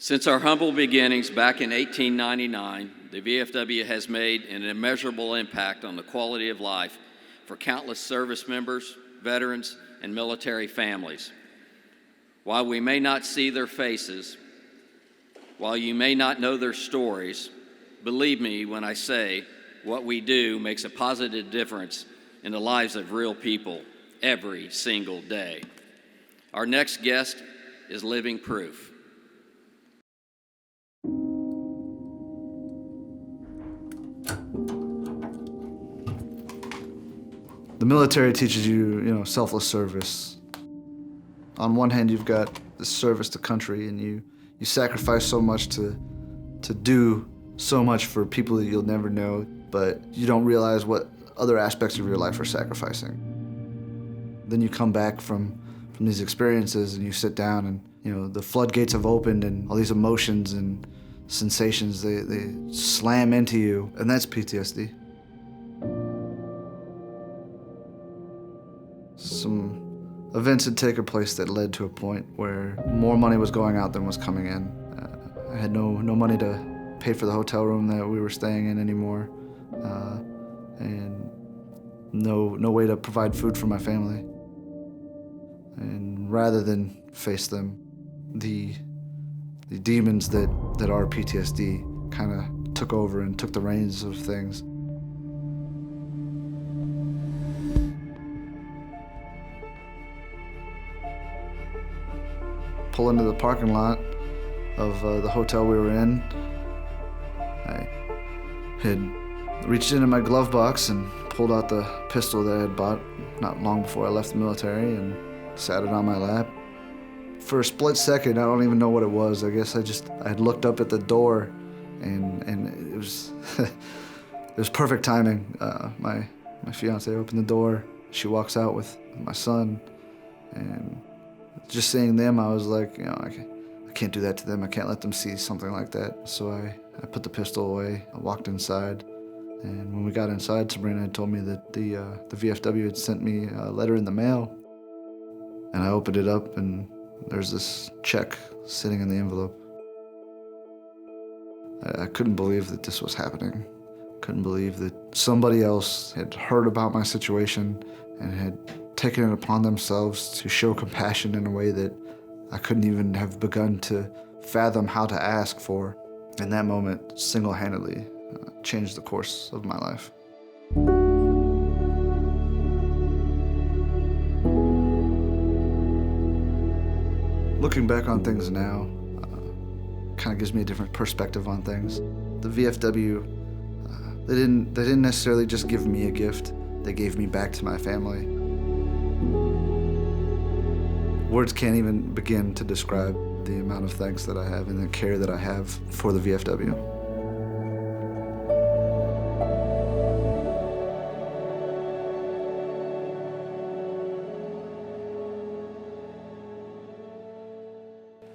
Since our humble beginnings back in 1899, the VFW has made an immeasurable impact on the quality of life for countless service members, veterans, and military families. While we may not see their faces, while you may not know their stories, believe me when I say what we do makes a positive difference in the lives of real people every single day. Our next guest is living proof. The military teaches you, selfless service. On one hand, you've got the service to country, and you sacrifice so much to do so much for people that you'll never know, but you don't realize what other aspects of your life are sacrificing. Then you come back from these experiences and you sit down and, the floodgates have opened and all these emotions and sensations, they slam into you, and that's PTSD. Some events had taken place that led to a point where more money was going out than was coming in. I had no money to pay for the hotel room that we were staying in anymore, and no way to provide food for my family. And rather than face them, the demons that are PTSD kind of took over and took the reins of things. Pull into the parking lot of the hotel we were in. I had reached into my glove box and pulled out the pistol that I had bought not long before I left the military and sat it on my lap. For a split second, I don't even know what it was. I guess I had looked up at the door and it was it was perfect timing. My fiance opened the door. She walks out with my son, and just seeing them, I was like, I can't do that to them. I can't let them see something like that. So I put the pistol away. I walked inside, and when we got inside, Sabrina had told me that the VFW had sent me a letter in the mail, and I opened it up, and there's this check sitting in the envelope. I couldn't believe that this was happening. Couldn't believe that somebody else had heard about my situation and had taken it upon themselves to show compassion in a way that I couldn't even have begun to fathom how to ask for. And that moment single-handedly changed the course of my life. Looking back on things now kind of gives me a different perspective on things. The VFW, they didn't necessarily just give me a gift, they gave me back to my family. Words can't even begin to describe the amount of thanks that I have and the care that I have for the VFW.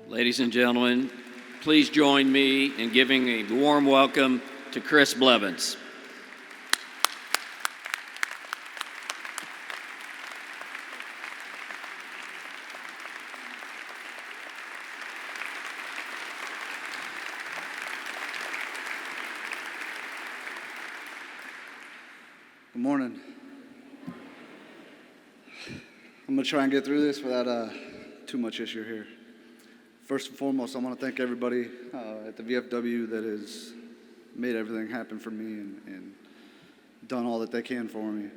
Ladies and gentlemen, please join me in giving a warm welcome to Chris Blevins. Good morning. I'm going to try and get through this without too much issue here. First and foremost, I want to thank everybody at the VFW that has made everything happen for me and done all that they can for me.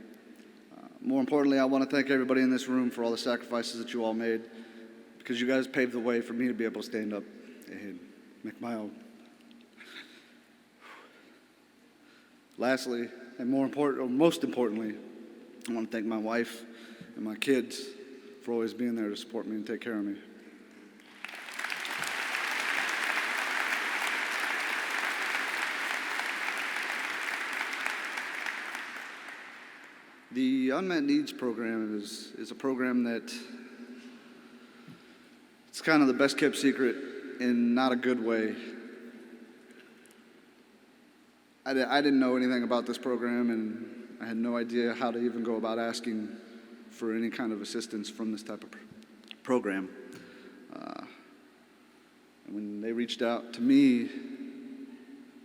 More importantly, I want to thank everybody in this room for all the sacrifices that you all made, because you guys paved the way for me to be able to stand up and make my own. Lastly, and most importantly, I want to thank my wife and my kids for always being there to support me and take care of me. The Unmet Needs program is a program that it's kind of the best kept secret in not a good way. I didn't know anything about this program, and I had no idea how to even go about asking for any kind of assistance from this type of program. And when they reached out to me,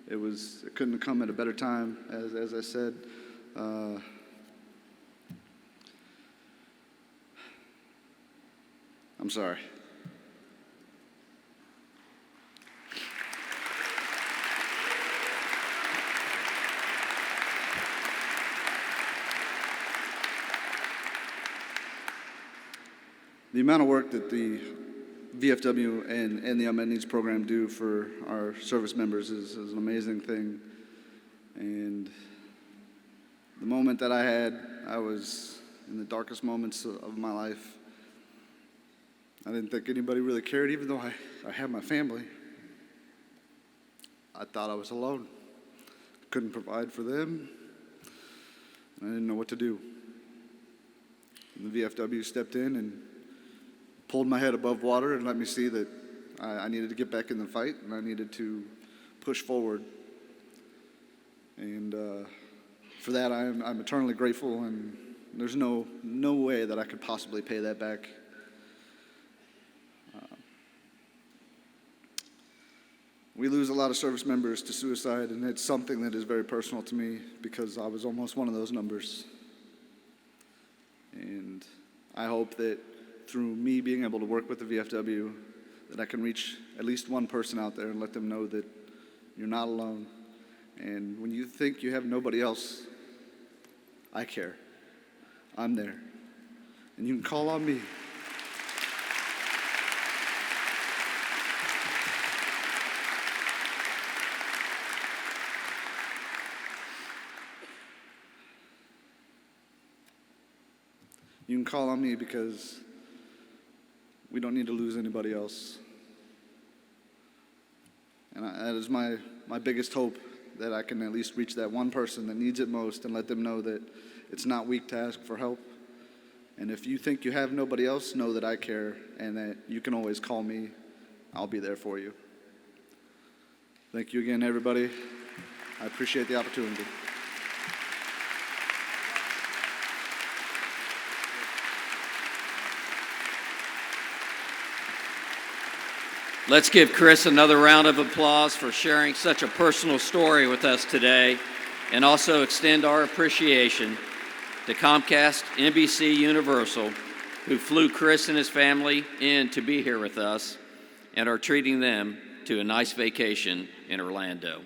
it couldn't have come at a better time. As I said, I'm sorry. The amount of work that the VFW and the Unmet Needs program do for our service members is an amazing thing. And the moment that I was in the darkest moments of my life. I didn't think anybody really cared, even though I had my family. I thought I was alone. Couldn't provide for them, and I didn't know what to do. And the VFW stepped in and pulled my head above water and let me see that I needed to get back in the fight and I needed to push forward. And for that, I'm eternally grateful, and there's no way that I could possibly pay that back. We lose a lot of service members to suicide, and it's something that is very personal to me because I was almost one of those numbers. And I hope that through me being able to work with the VFW, that I can reach at least one person out there and let them know that you're not alone. And when you think you have nobody else, I care. I'm there. And you can call on me. You can call on me because we don't need to lose anybody else. And that is my biggest hope, that I can at least reach that one person that needs it most and let them know that it's not weak to ask for help. And if you think you have nobody else, know that I care and that you can always call me. I'll be there for you. Thank you again, everybody. I appreciate the opportunity. Let's give Chris another round of applause for sharing such a personal story with us today, and also extend our appreciation to Comcast, NBC Universal, who flew Chris and his family in to be here with us and are treating them to a nice vacation in Orlando.